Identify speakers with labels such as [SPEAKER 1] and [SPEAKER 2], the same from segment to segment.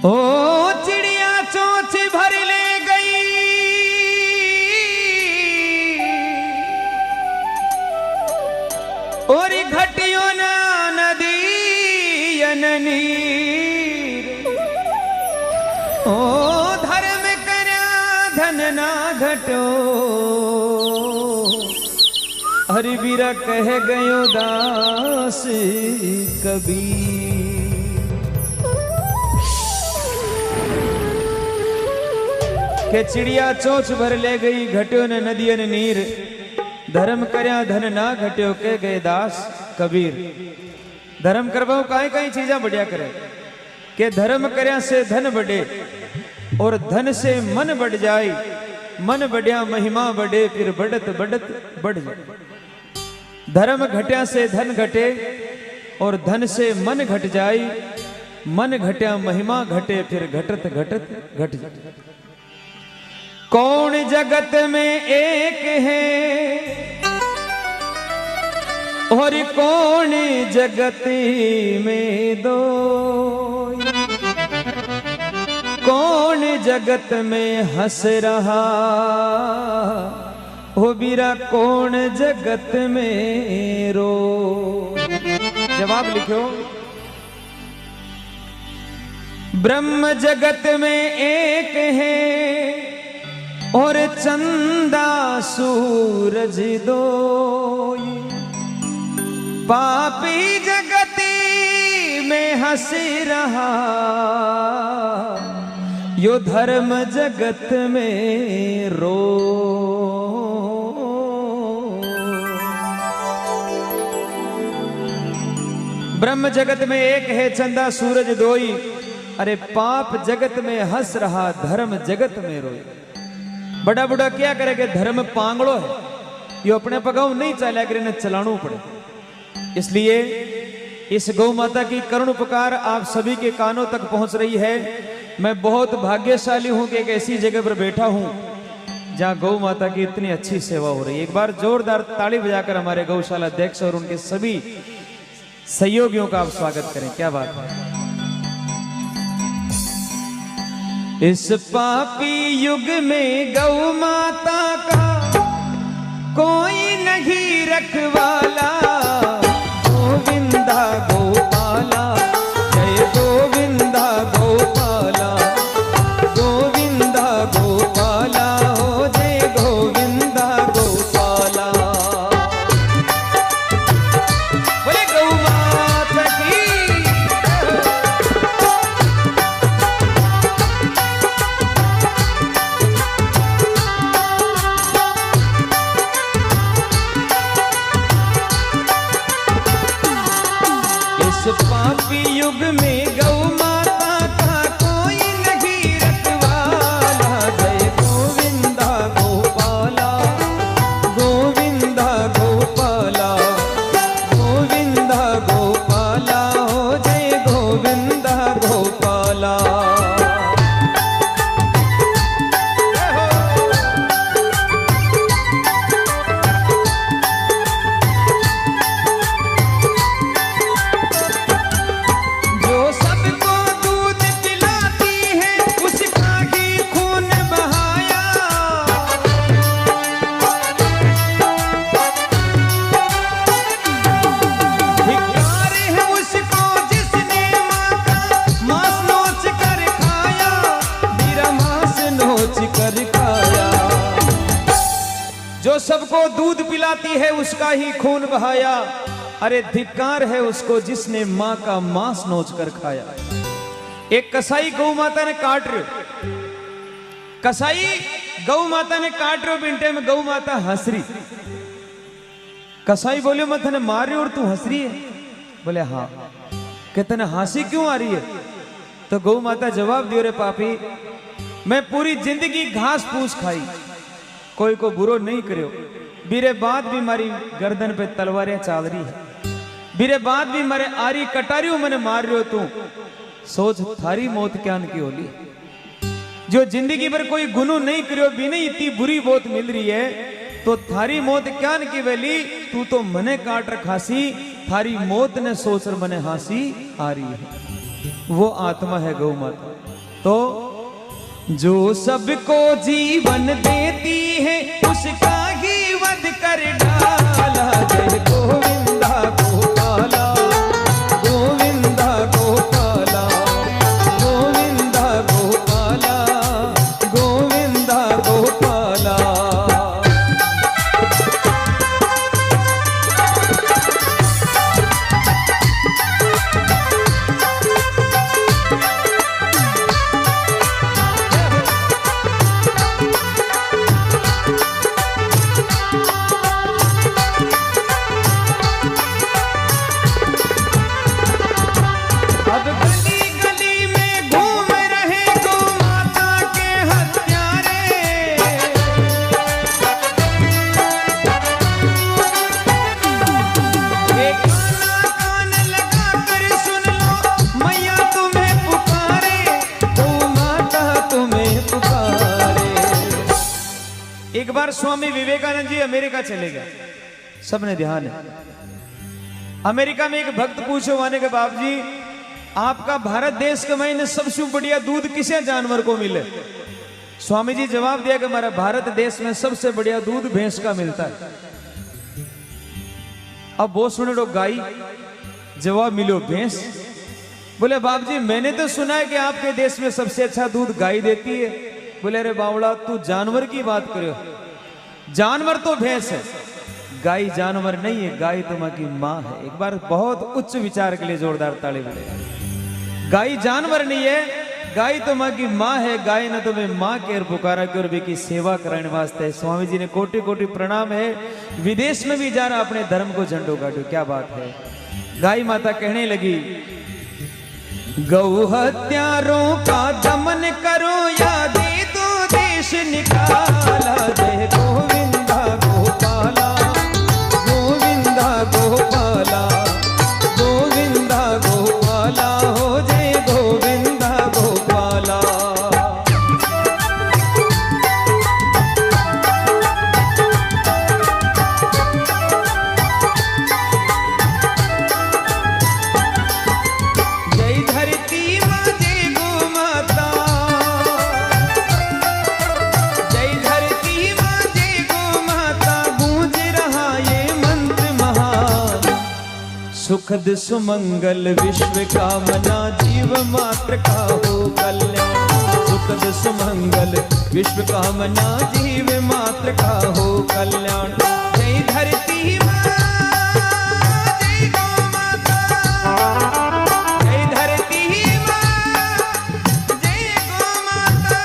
[SPEAKER 1] ओ चिड़िया चोंच भर ले गई और घटियों ना नदी नीर। ओ धर्म करा धन ना घटो हरि बीरा कह गयो दास कबीर। के चिड़िया चोंच भर ले गई घट्यो ने नदियन नीर। धर्म करया धन ना घट्यो के गए दास कबीर। धर्म करवाओ काई काई चीजा बढ़िया करे के धर्म करया से धन बढ़े और धन से मन बढ़ जाए। मन बढ़िया महिमा बढ़े फिर बढ़त बढ़त बढ़ जाए। धर्म घट्या से धन घटे और धन से मन घट जाए। मन घट्या महिमा घटे फिर घटत घटत घट जाए। कौन जगत में एक है और कौन जगत में दो। कौन जगत में हंस रहा हो बीरा कौन जगत में रो। जवाब लिखो। ब्रह्म जगत में एक है और चंदा सूरज दो। पापी जगती में हंसी रहा यो धर्म जगत में रो। ब्रह्म जगत में एक है चंदा सूरज दोई। अरे पाप जगत में हंस रहा धर्म जगत में रोई। बड़ा बुढ़ा क्या करेगा धर्म पांगड़ो है यो अपने पगाऊ नहीं चला कर चलाना पड़े। इसलिए इस गौ माता की करुण पुकार आप सभी के कानों तक पहुंच रही है। मैं बहुत भाग्यशाली हूं कि एक ऐसी जगह पर बैठा हूं जहां गौ माता की इतनी अच्छी सेवा हो रही है। एक बार जोरदार ताली बजाकर हमारे गौशाला अध्यक्ष और उनके सभी सहयोगियों का आप स्वागत करें। क्या बात है। इस पापी युग में गौ माता का कोई नहीं रखवाला। गोविंदा गोपाला जय गोविंदा गोपाला। गोविंदा गोपाला हो जय गोविंदा गोपाला। बोले गौ माता की। पापी युग में गौ माता का कोई नहीं रखवाला। जय गोविंदा गोपाला। गोविंदा गोपाला। गोविंदा गोपाला हो जय गोविंदा गोपाला। जो सबको दूध पिलाती है उसका ही खून बहाया। अरे धिक्कार है उसको जिसने मां का मांस नोच कर खाया। एक कसाई गौ माता ने काट रहे। कसाई गौ माता ने काट रहे बिंटे में गौ माता हंस रही। कसाई बोले मैं तने मार रही और तू हंस रही है। बोले हाँ। कहते ने हंसी क्यों आ रही है। तो गौ माता जवाब दियो रे पापी मैं पूरी जिंदगी घास फूस खाई कोई को बुरो नहीं करो। बीरे बाद भी मारी गर्दन पे तलवारें चाल रही है। बीरे बाद भी मारे आरी कटारियों मैंने मार रहे हो तू। सोच थारी मौत क्या की होली। जो जिंदगी भर कोई गुनू नहीं करो भी नहीं इतनी बुरी मौत मिल रही है तो थारी मौत क्या की वेली। तू तो मने काट रखासी थारी मौत ने सोच मने हासी आ रही है। वो आत्मा है गौ माता। तो जो सबको जीवन देती है उसका ही वध कर डाला। जय गोविंदा गोपाला, गोविंदा गोपाला, गोविंदा गोपाला, गोविंदा गोपाला। एक बार स्वामी विवेकानंद जी अमेरिका चले गए, सबने ध्यान है। अमेरिका में एक भक्त पूछे वाने के बाप जी, आपका भारत देश के महीने सबसे बढ़िया दूध किसे जानवर को मिले? स्वामी जी जवाब दिया कि हमारा भारत देश में सबसे बढ़िया दूध भैंस का मिलता है। अब वो सुने लो गाय, जवाब मिलो भैंस। बोले बाप जी मैंने तो सुना है कि आपके देश में सबसे अच्छा दूध गाय देती है। बोले अरे बावड़ा तू जानवर की बात करो, जानवर तो भैंस है, गाय जानवर नहीं है, गाय तुम्हारी माँ है। एक बार बहुत उच्च विचार के लिए जोरदार ताली बजाएं। गाय जानवर नहीं है, गाय तुम्हारी माँ है, गाय ने तुम्हें माँ के पुकारा के और की सेवा कराने वास्ते। स्वामी जी ने कोटि कोटि प्रणाम है, विदेश में भी जा रहा अपने धर्म को झंडो गाड़ो, क्या बात है। गाय माता कहने लगी गौ हत्यारों का दमन करो या दे दो देश निकाला। जय गोविंदा गोपाला, गोविंदा गोपाला, गोविंदा गोपाला, हो जय गोविंदा गोपाला। जय धरती माँ जय गो माता, जय धरती माँ जय गो माता, गूंज रहा ये मंत्र महान। सुखद सुमंगल विश्व कामना, जीव मात्र का हो कल्याण। सुखद सुमंगल विश्व कामना, जीव मात्र का हो कल्याण। जय धरती माँ जय गो माता, जय धरती माँ जय गो माता।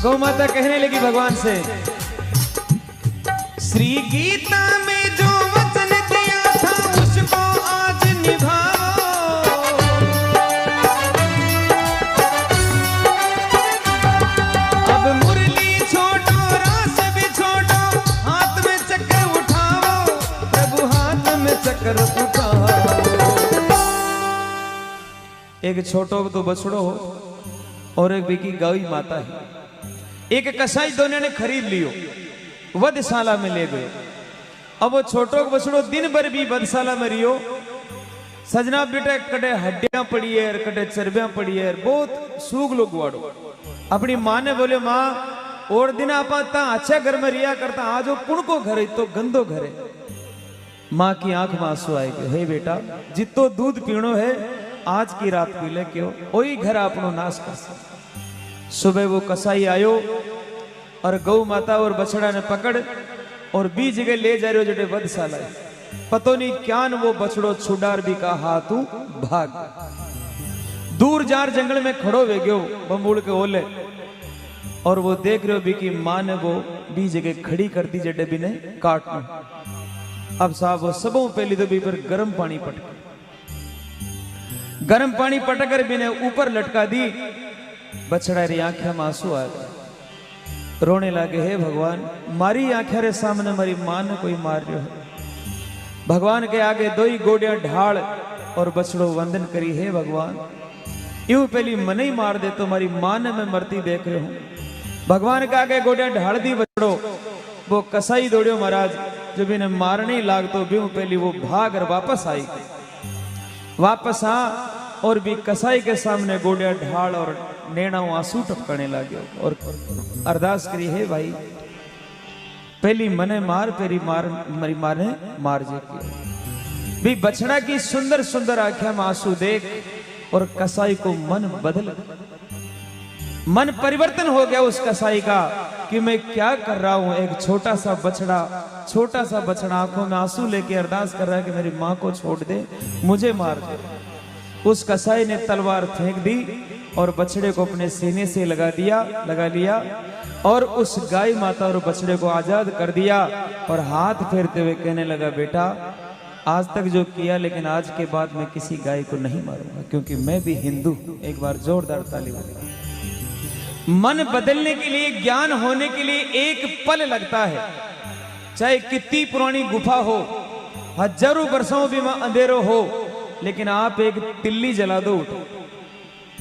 [SPEAKER 1] गौ माता कहने लगी भगवान से, श्री गीता में जो वचन दिया था उसको आज निभाओ। अब मुरली छोड़ो रास भी छोड़ो, हाथ में चक्र उठाओ, प्रभु हाथ में चक्र उठाओ। एक छोटो तो बछड़ो हो और एक बिकी गाय माता है। एक कसाई दोनों ने खरीद लियो, वधशाला में ले गए। अब वो छोटो बछड़ो दिन भर भी वधशाला में रियो। सजना बेटा कटे हड्डियां पड़ी है, कटे चर्बियां पड़ी है, बहुत सूग लोग गुआड़ो। अपनी माँ ने बोले माँ और दिन आपा अच्छा घर में रिया करता, आज वो कुण को घर है तो गंदो घर है। माँ की आंख में आंसू आएगा, हे बेटा जितो दूध पीणो है आज की रात पी ले, क्यों वही घर आपनो नाश कर सकता। सुबह वो कसाई आयो और गौ माता और बछड़ा ने पकड़ और बी जगह ले जा रहे हो जटे वधशाला। पतो नहीं क्या न वो बछड़ो छुडार भी का हाथू भाग। दूर जार जंगल में खड़ो वे गयो बम्बूल के ओले, और वो देख रहे हो भी की माँ ने वो बी जगह खड़ी कर दी जटे भी ने काटना। अब साहब वो सबों पहली तो भी पर गर्म पानी पटक, गर्म पानी पटक कर भी ने ऊपर लटका दी। बछड़ा री आंखें में आंसू आ गए, रोने लगे, हे भगवान मारी आंखें रे सामने मारी मां ने कोई मार रहा है। भगवान के आगे दो ही गोड़ियां ढाल और बछड़ो वंदन करी, हे भगवान यूं पहली मन ही मार दे तो मारी मां ने मैं मरती देख रहे हूं। भगवान का आगे गोडिया ढाल दी बछड़ो। वो कसाई दौड़ियो महाराज, जब इन्हें मारने लाग तो भी पहली वो भाग और वापस आई। वापस आ और भी कसाई के सामने गोडिया ढाल और नैना आंसू टपकने लगे और अरदास करी, हे भाई पहली मने मार, पेरी मार मरी माने मार जे की भी बछड़ा की सुंदर सुंदर आंखें में आंसू देख और कसाई को मन बदल, मन परिवर्तन हो गया उस कसाई का कि मैं क्या कर रहा हूं। एक छोटा सा बछड़ा आंखों में आंसू लेके अरदास कर रहा है कि मेरी मां को छोड़ दे, मुझे मार दे। उस कसाई ने तलवार फेंक दी और बछड़े को अपने सीने से लगा लिया और उस गाय माता और बछड़े को आजाद कर दिया और हाथ फेरते हुए कहने लगा, बेटा आज तक जो किया, लेकिन आज के बाद मैं किसी गाय को नहीं मारूंगा क्योंकि मैं भी हिंदू। एक बार जोरदार ताली बजाइए। मन बदलने के लिए, ज्ञान होने के लिए एक पल लगता है। चाहे कितनी पुरानी गुफा हो, हजारों वर्षों भी अंधेरों हो, लेकिन आप एक तिल्ली जला दो,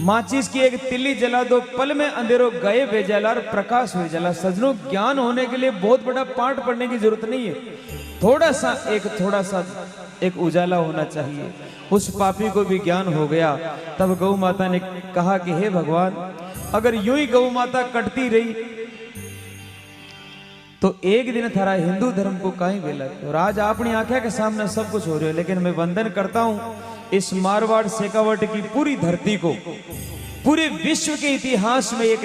[SPEAKER 1] माचिस की एक तिल्ली जला दो, पल में अंधेरों गए बेजला और प्रकाश हो जला। सजनों, ज्ञान होने के लिए बहुत बड़ा पाठ पढ़ने की जरूरत नहीं है, थोड़ा सा एक उजाला होना चाहिए। उस पापी को भी ज्ञान हो गया। तब गौ माता ने कहा कि हे भगवान, अगर यूं ही गौ माता कटती रही तो एक दिन थारा हिंदू धर्म को कहीं बेला। और आज अपनी आंखें के सामने सब कुछ हो रहा है, लेकिन मैं वंदन करता हूं इस मारवाड़ शेखावट की पूरी धरती को। पूरे विश्व के इतिहास में एक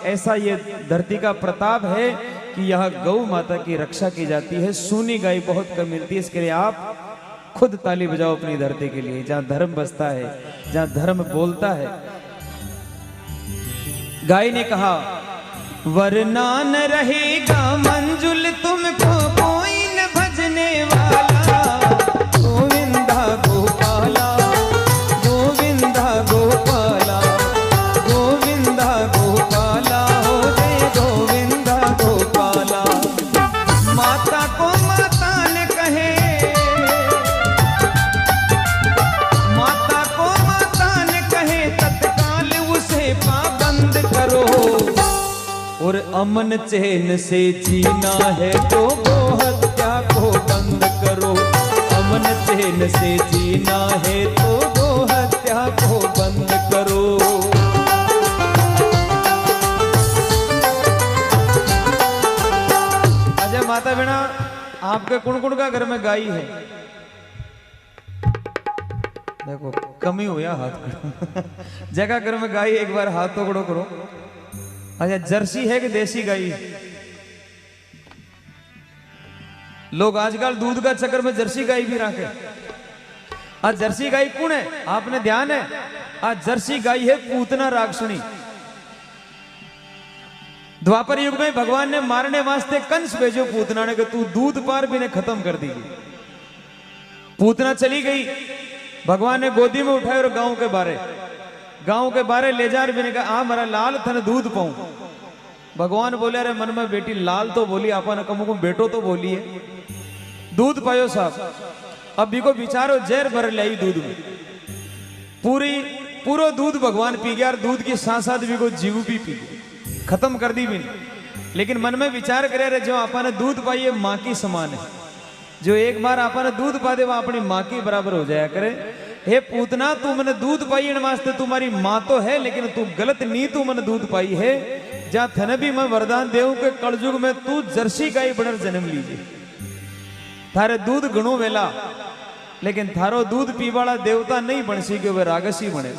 [SPEAKER 1] ऐसा ये धरती का प्रताप है कि यहाँ गौ माता की रक्षा की जाती है। सूनी गाय बहुत कम मिलती है, इसके लिए आप खुद ताली बजाओ अपनी धरती के लिए, जहां धर्म बसता है, जहां धर्म बोलता है। गाय ने कहा, वरना न रहेगा मंजुल तुमको कोई न भजने वाला। गोविंदा गोपाला, गोविंदा गोपाला, गोविंदा गोपाला, हो जय गोविंदा गोपाला। माता को माता ने कहे, माता को माता ने कहे, तत्काल उसे पाबंद करो। और अमन चैन से जीना है तो गो हत्या को बंद करो। अमन चैन से जीना है तो गो हत्या को बंद करो। अजय माता बिना आपके कुण का घर में गाय है, देखो कमी हुआ हाथ जगह घर में गाय, एक बार हाथ पकड़ो करो। अच्छा, जर्सी है कि देसी गाय? लोग आजकल दूध का चक्कर में जर्सी गाय भी रखे। आज जर्सी गाय कौन है? आपने ध्यान है, आज जर्सी गाय है पूतना राक्षणी। द्वापर युग में भगवान ने मारने वास्ते कंस भेजो पूतना ने कि तू दूध पार भी ने खत्म कर दी। पूतना चली गई, भगवान ने गोदी में उठाए और गांव के बारे ले जा रहे, कहा आ मेरा लाल थन दूध पाऊं। भगवान बोले, अरे मन में बेटी लाल तो बोली, आपन कमु को बेटो तो बोली है। दूध पायो साहब, अब भी को बिचारो जहर भर लाई दूध में, पूरो दूध भगवान पी गया और दूध की साथ भी को जीव भी पी गया, खत्म कर दी भी। लेकिन मन में विचार करे, अरे जो आपने दूध पाई है माँ की समान है, जो एक बार आपने दूध पा दे वो अपनी माँ की बराबर हो जाया करे। हे पूतना, तू मैंने दूध पाई वास्ते तुम्हारी माँ तो है, लेकिन तू गलत नहीं, तू मैंने दूध पाई है। जा थने भी मैं वरदान देऊं के कलयुग में तू जर्सी गाय बनर जन्म लीजिए। थारे दूध गणो वेला, लेकिन थारो दूध पीवाला देवता नहीं बन सी, वे रागसी बने।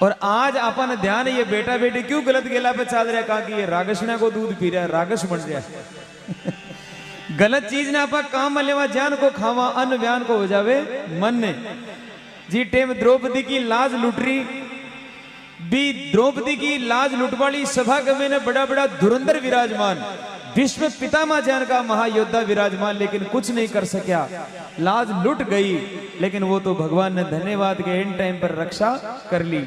[SPEAKER 1] और आज अपन ध्यान, ये बेटा बेटी क्यों गलत गेला पे चल रहा, कहा कि ये रागसना को दूध पी रहा है, रागस बन रहा है। गलत चीज ने आप काम लेवा, जान को खावा, अन्न व्यान को हो जावे मन ने। जी टेम द्रौपदी की लाज लुटरी भी, द्रौपदी की लाज लुटवाली सभा में ने बड़ा बड़ा धुरंधर विराजमान, विश्व पितामह जान का महायोद्धा विराजमान, लेकिन कुछ नहीं कर सका, लाज लुट गई। लेकिन वो तो भगवान ने धन्यवाद के इन टाइम पर रक्षा कर ली।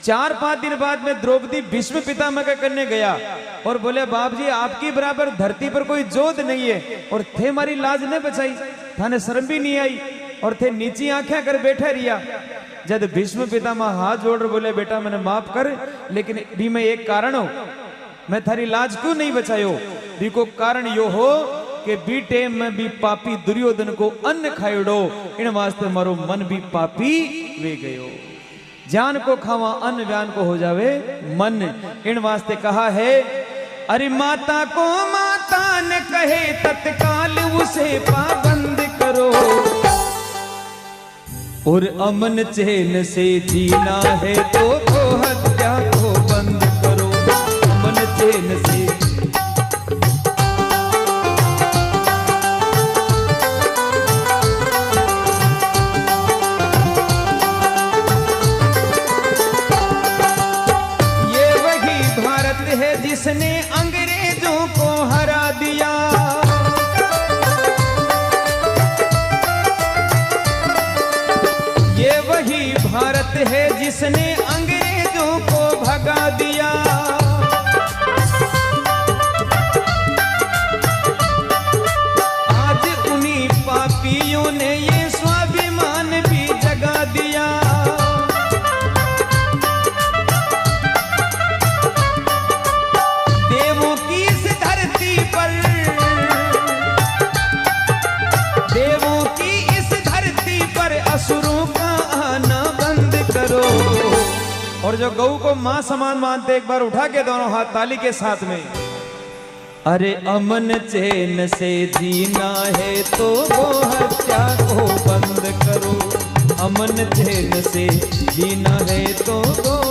[SPEAKER 1] 4-5 दिन बाद में द्रौपदी भीष्म पितामह का करने गया और बोले, बाप जी आपकी बराबर धरती पर कोई जोध नहीं है, और थे हमारी लाज नहीं बचाई, थाने शर्म भी नहीं आई, और थे नीची आंखें कर बैठे रिया। जब भीष्म पितामह हाथ जोड़ कर बोले बेटा मैंने माफ कर, लेकिन भी मैं एक कारण हो, मैं थारी लाज क्यों नहीं बचायो? भी को कारण यो हो कि बी टेम में भी पापी दुर्योधन को अन्न खायड़ो, इन वास्ते मारो मन भी पापी वे गयो। जान को खावा अन्न व्यान को हो जावे मन, इन वास्ते कहा है अरे माता को माता ने कहे तत्काल उसे पाबंद करो, और अमन चैन से जीना है तो हत्या को बंद करो। अमन चैन से जिसने अंग्रेजों को हरा दिया, ये वही भारत है जिसने अंग्रेजों को भगा दिया। आज उन्हीं पापियों ने ये स्वाभिमान भी जगा दिया। असुरों का आना बंद करो। और जो गऊ को मां समान मानते एक बार उठा के दोनों हाथ ताली के साथ में, अरे अमन चैन से जीना है तो वो हत्या को बंद करो। अमन चैन से जीना है तो वो